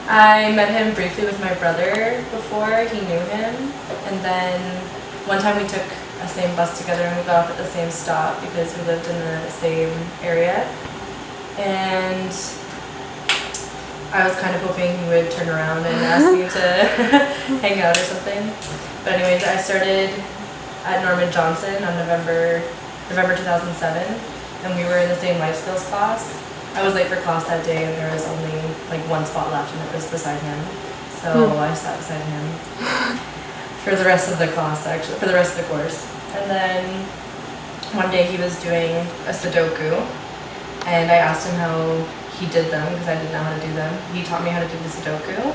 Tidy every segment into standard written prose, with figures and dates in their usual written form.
I met him briefly with my brother before he knew him, and then one time we took a same bus together and we got off at the same stop because we lived in the same area. And I was kind of hoping he would turn around and ask me to hang out or something. But anyways, I started at Norman Johnson on November 2007, and we were in the same life skills class. I was late for class that day, and there was only like one spot left, and it was beside him. So I sat beside him for the rest of the class, actually, for the rest of the course. And then one day he was doing a Sudoku, and I asked him how he did them because I didn't know how to do them. He taught me how to do the Sudoku.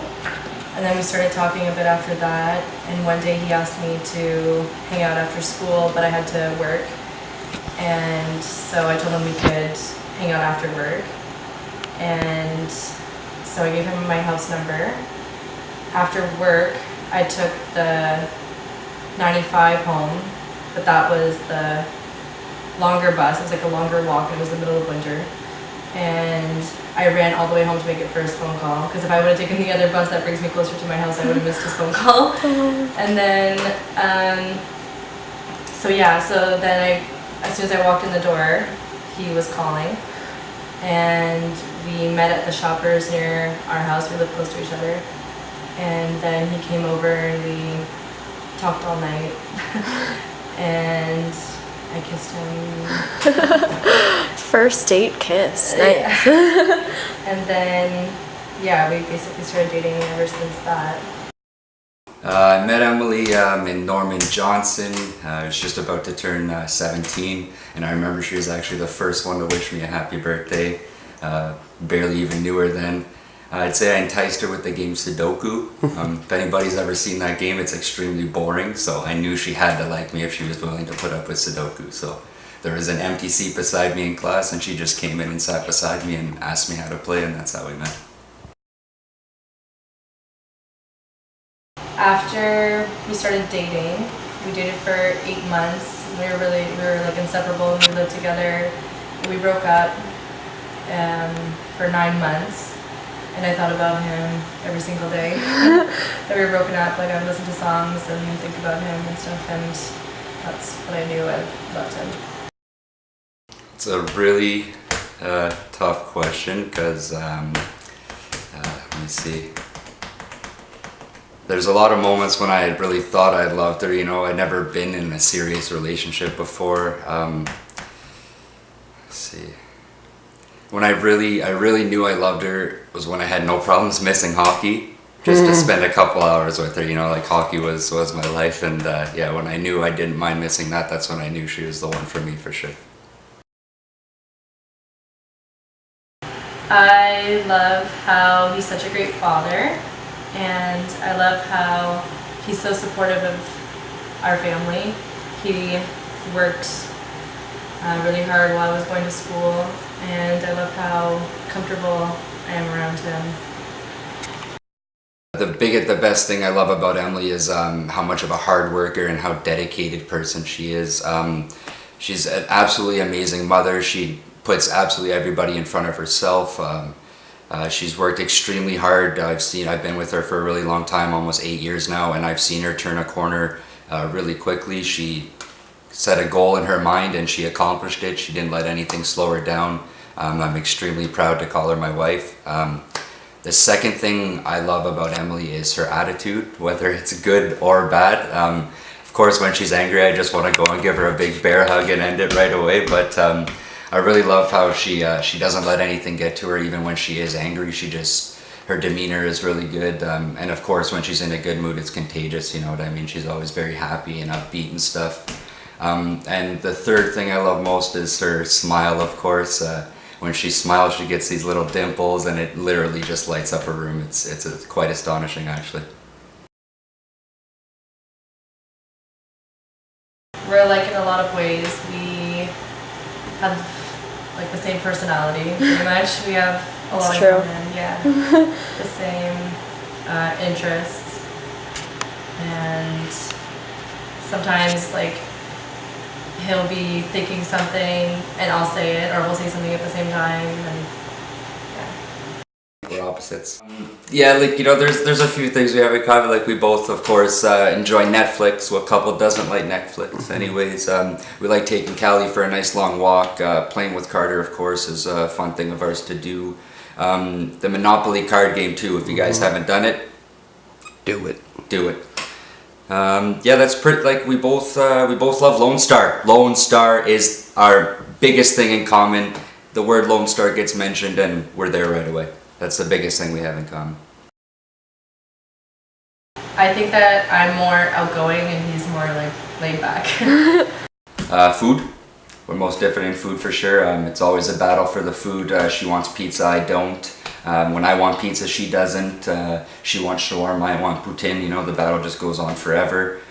And then we started talking a bit after that, and one day he asked me to hang out after school, but I had to work. And so I told him we could hang out after work. And so I gave him my house number. After work, I took the 95 home, but that was the longer bus. It was like a longer walk, and it was the middle of winter. And I ran all the way home to make it for his phone call, because if I would have taken the other bus that brings me closer to my house, I would have missed his phone call. And then, so then as soon as I walked in the door, he was calling. And we met at the Shoppers near our house. We lived close to each other. And then he came over and we talked all night. And I kissed him. First date kiss. Nice. And then, yeah, we basically started dating ever since that. I met Emilie in Norman Johnson. I was just about to turn 17, and I remember she was actually the first one to wish me a happy birthday. Barely even knew her then. I'd say I enticed her with the game Sudoku. If anybody's ever seen that game, it's extremely boring, so I knew she had to like me if she was willing to put up with Sudoku. So there was an empty seat beside me in class, and she just came in and sat beside me and asked me how to play, and that's how we met. After we started dating, we dated for 8 months. We were like inseparable, and we lived together. We broke up for 9 months, and I thought about him every single day that we were broken up. Like, I would listen to songs and think about him and stuff, and that's when I knew I loved him. It's a really tough question because, let me see. There's a lot of moments when I had really thought I loved her. You know, I'd never been in a serious relationship before. Let's see. When I really knew I loved her was when I had no problems missing hockey, just to spend a couple hours with her. You know, like, hockey was my life, and yeah, when I knew I didn't mind missing that, that's when I knew she was the one for me for sure. I love how he's such a great father, and I love how he's so supportive of our family. He worked really hard while I was going to school, and I love how comfortable I am around him. The best thing I love about Emilie is how much of a hard worker and how dedicated person she is. She's an absolutely amazing mother. She puts absolutely everybody in front of herself. She's worked extremely hard. I've been with her for a really long time, almost 8 years now, and I've seen her turn a corner really quickly. She set a goal in her mind and she accomplished it. She didn't let anything slow her down. I'm extremely proud to call her my wife. The second thing I love about Emilie is her attitude, whether it's good or bad. Of course, when she's angry, I just want to go and give her a big bear hug and end it right away, but I really love how she doesn't let anything get to her. Even when she is angry, her demeanor is really good. And of course, when she's in a good mood, it's contagious, you know what I mean? She's always very happy and upbeat and stuff. And the third thing I love most is her smile, of course. When she smiles, she gets these little dimples, and it literally just lights up her room. It's quite astonishing, actually. We're alike in a lot of ways. We have like the same personality, pretty much. We have a lot in common, yeah. The same interests, and sometimes like he'll be thinking something and I'll say it, or we'll say something at the same time, and yeah. We're opposites. Yeah, like, you know, there's a few things we have in common. Like, we both, of course, enjoy Netflix. What couple doesn't like Netflix? Anyways, we like taking Callie for a nice long walk. Playing with Carter, of course, is a fun thing of ours to do. The Monopoly card game too. If you guys haven't done it, Do it. do it. Yeah, that's pretty. Like, we both love Lone Star. Lone Star is our biggest thing in common. The word Lone Star gets mentioned, and we're there right away. That's the biggest thing we have in common. I think that I'm more outgoing and he's more like laid back. Food. We're most different in food for sure. It's always a battle for the food. She wants pizza, I don't. When I want pizza, she doesn't. She wants shawarma, I want poutine. You know, the battle just goes on forever.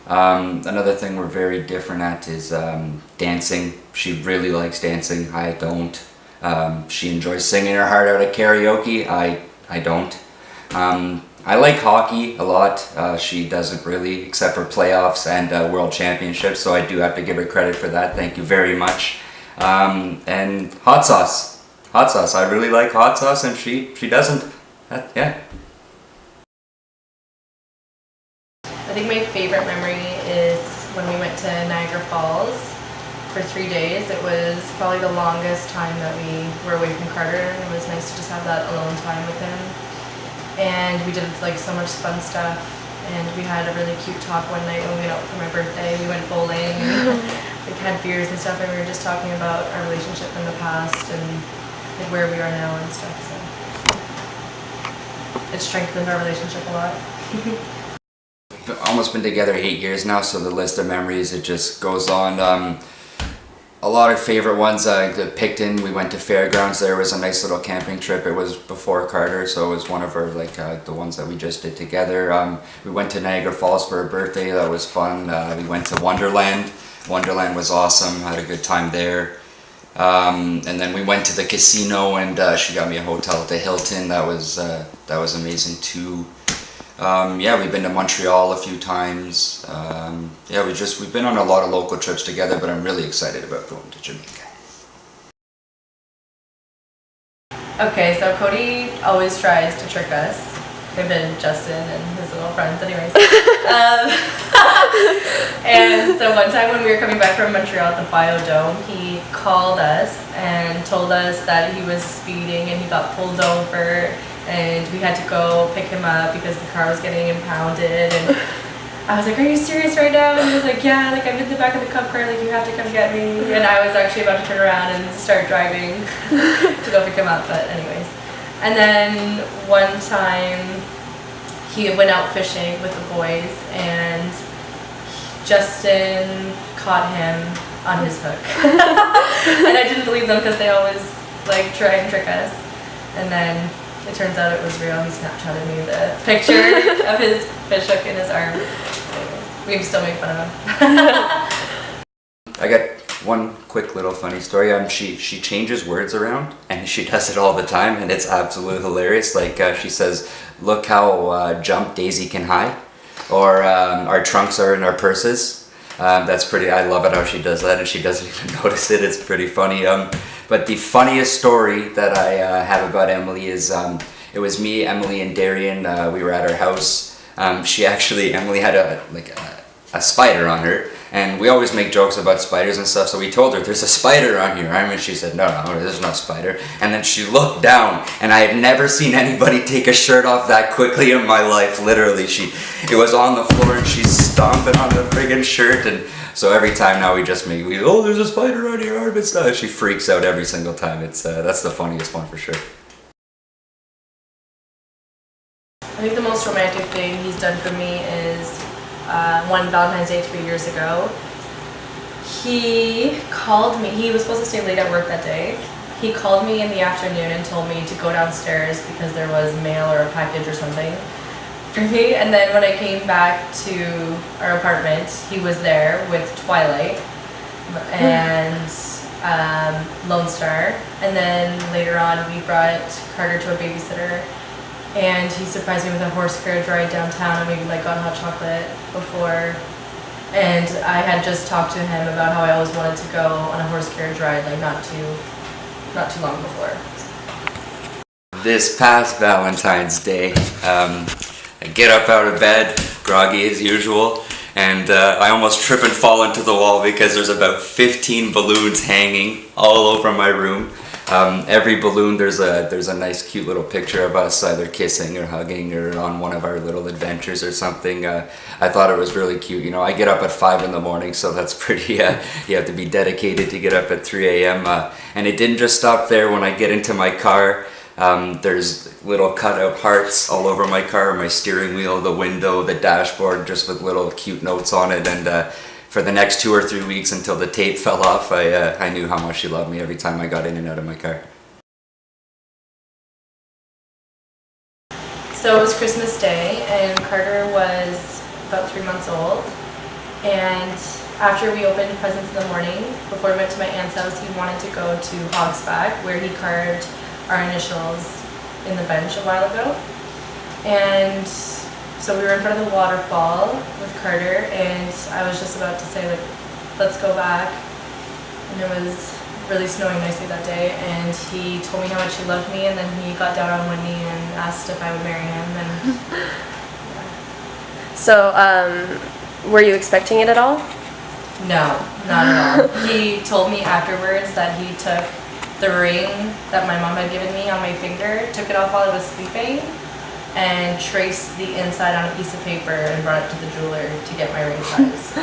Another thing we're very different at is dancing. She really likes dancing, I don't. She enjoys singing her heart out at karaoke, I don't. I like hockey a lot. She doesn't really, except for playoffs and world championships, so I do have to give her credit for that. Thank you very much. And hot sauce. Hot sauce. I really like hot sauce, and she doesn't. Yeah. I think my favorite memory is when we went to Niagara Falls for 3 days. It was probably the longest time that we were away from Carter, and it was nice to just have that alone time with him. And we did like so much fun stuff, and we had a really cute talk one night when we went out for my birthday. We went bowling, like had beers and stuff, and we were just talking about our relationship in the past and like where we are now and stuff. So it strengthened our relationship a lot. We've almost been together 8 years now, so the list of memories, it just goes on. A lot of favorite ones, the Picton, we went to Fairgrounds. There was a nice little camping trip. It was before Carter, so it was one of our, like, the ones that we just did together. We went to Niagara Falls for her birthday. That was fun. We went to Wonderland. Wonderland was awesome. Had a good time there. And then we went to the casino, and she got me a hotel at the Hilton. That was amazing too. Yeah, we've been to Montreal a few times. Yeah, we've been on a lot of local trips together, but I'm really excited about going to Jamaica. Okay, so Cody always tries to trick us. Him and Justin and his little friends, anyways. And so one time when we were coming back from Montreal at the Biodome, he called us and told us that he was speeding and he got pulled over, and we had to go pick him up because the car was getting impounded. And I was like, "Are you serious right now?" And he was like, "Yeah, like I'm in the back of the cop car, like you have to come get me." And I was actually about to turn around and start driving to go pick him up, but anyways. And then one time he went out fishing with the boys, and Justin caught him on his hook. And I didn't believe them because they always like try and trick us. And then it turns out it was real. He Snapchatted me the picture of his fish hook in his arm. Anyways, we still make fun of him. I got one quick little funny story. She changes words around, and she does it all the time, and it's absolutely hilarious. Like, she says, "Look how jump Daisy can hide," or "Our trunks are in our purses." That's pretty. I love it how she does that, and she doesn't even notice it. It's pretty funny. But the funniest story that I have about Emilie is it was me, Emilie, and Darian. We were at her house. Emilie had a spider on her, and we always make jokes about spiders and stuff. So we told her, "There's a spider on your arm," and she said, "No, there's no spider." And then she looked down, and I had never seen anybody take a shirt off that quickly in my life. Literally, it was on the floor, and she's stomping on the friggin' shirt. And so every time now we "Oh, there's a spider on your arm," and stuff. She freaks out every single time. It's that's the funniest one for sure. I think the most romantic thing he's done for me is one Valentine's Day 3 years ago. He called me. He was supposed to stay late at work that day. He called me in the afternoon and told me to go downstairs because there was mail or a package or something for me. And then when I came back to our apartment, he was there with Twilight and Lone Star. And then later on, we brought Carter to a babysitter, and he surprised me with a horse carriage ride downtown, and we like got hot chocolate before. And I had just talked to him about how I always wanted to go on a horse carriage ride, like not too long before. This past Valentine's Day, I get up out of bed, groggy as usual, and I almost trip and fall into the wall because there's about 15 balloons hanging all over my room. Every balloon, there's a nice cute little picture of us either kissing or hugging or on one of our little adventures or something. I thought it was really cute. You know, I get up at 5 in the morning, so that's pretty, you have to be dedicated to get up at 3 a.m. And it didn't just stop there. When I get into my car, there's little cutout hearts all over my car, my steering wheel, the window, the dashboard, just with little cute notes on it. And for the next 2 or 3 weeks until the tape fell off, I knew how much she loved me every time I got in and out of my car. So it was Christmas Day, and Carter was about 3 months old. And after we opened presents in the morning, before we went to my aunt's house, he wanted to go to Hogsback, where he carved our initials in the bench a while ago. And so we were in front of the waterfall with Carter, and I was just about to say, like, let's go back. And it was really snowing nicely that day, and he told me how much he loved me, and then he got down on one knee and asked if I would marry him. And So, were you expecting it at all? no, not at all. He told me afterwards that he took the ring that my mom had given me on my finger, took it off while I was sleeping, and traced the inside on a piece of paper and brought it to the jeweler to get my ring size.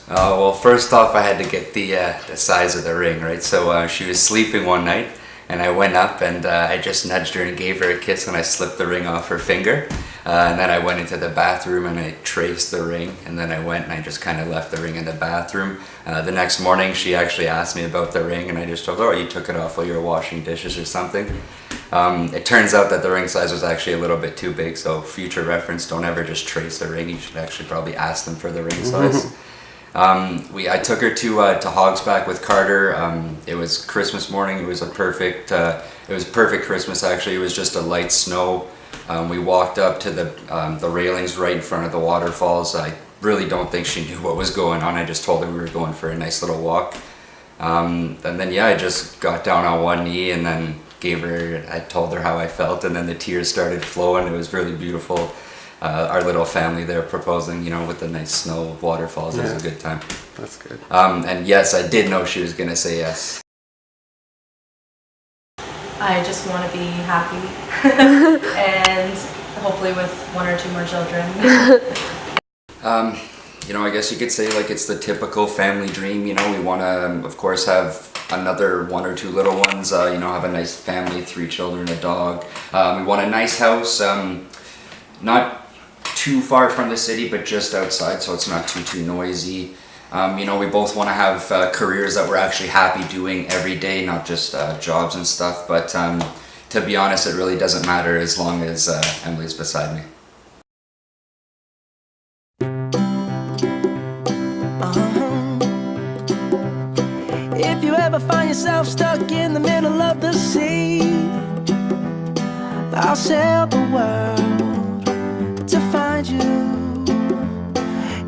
Well, first off, I had to get the size of the ring, right? So she was sleeping one night, and I went up and I just nudged her and gave her a kiss, and I slipped the ring off her finger. And then I went into the bathroom and I traced the ring, and then I went and I just kind of left the ring in the bathroom. The next morning, she actually asked me about the ring, and I just told her, oh, you took it off while you were washing dishes or something. It turns out that the ring size was actually a little bit too big, so future reference, don't ever just trace a ring. You should actually probably ask them for the ring size. I took her to Hogsback with Carter. It was Christmas morning. It was perfect Christmas, actually. It was just a light snow. We walked up to the railings right in front of the waterfalls. I really don't think she knew what was going on. I just told her we were going for a nice little walk. And then, yeah, I just got down on one knee and then I told her how I felt, and then the tears started flowing. It was really beautiful. Our little family there proposing, you know, with the nice snow waterfalls. Yeah. It was a good time. That's good. And yes, I did know she was going to say yes. I just want to be happy and hopefully with 1 or 2 more children. You know, I guess you could say like it's the typical family dream. You know, we want to, of course, have another 1 or 2 little ones. You know, have a nice family, 3 children, a dog. We want a nice house, not too far from the city, but just outside, so it's not too noisy. You know, we both want to have careers that we're actually happy doing every day, not just jobs and stuff. But to be honest, it really doesn't matter as long as Emilie's beside me. If you ever find yourself stuck in the middle of the sea, I'll sail the world to find you.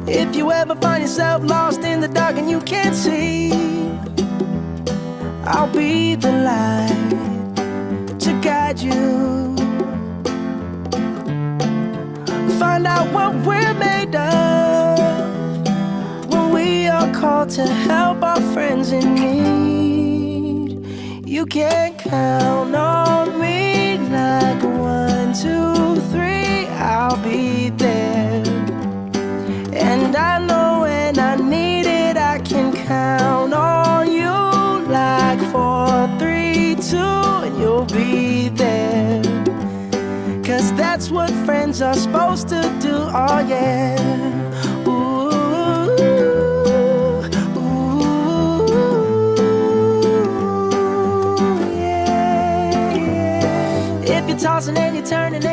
If you ever find yourself lost in the dark and you can't see, I'll be the light to guide you. Find out what we're made of when we are called to help our friends in need. You can count on me like 1, 2, 3, I'll be there. And I know when I need it, I can count on you like 4, 3, 2, and you'll be there. 'Cause that's what friends are supposed to do, oh yeah. Ooh, ooh, yeah, yeah. If you're tossing and you're turning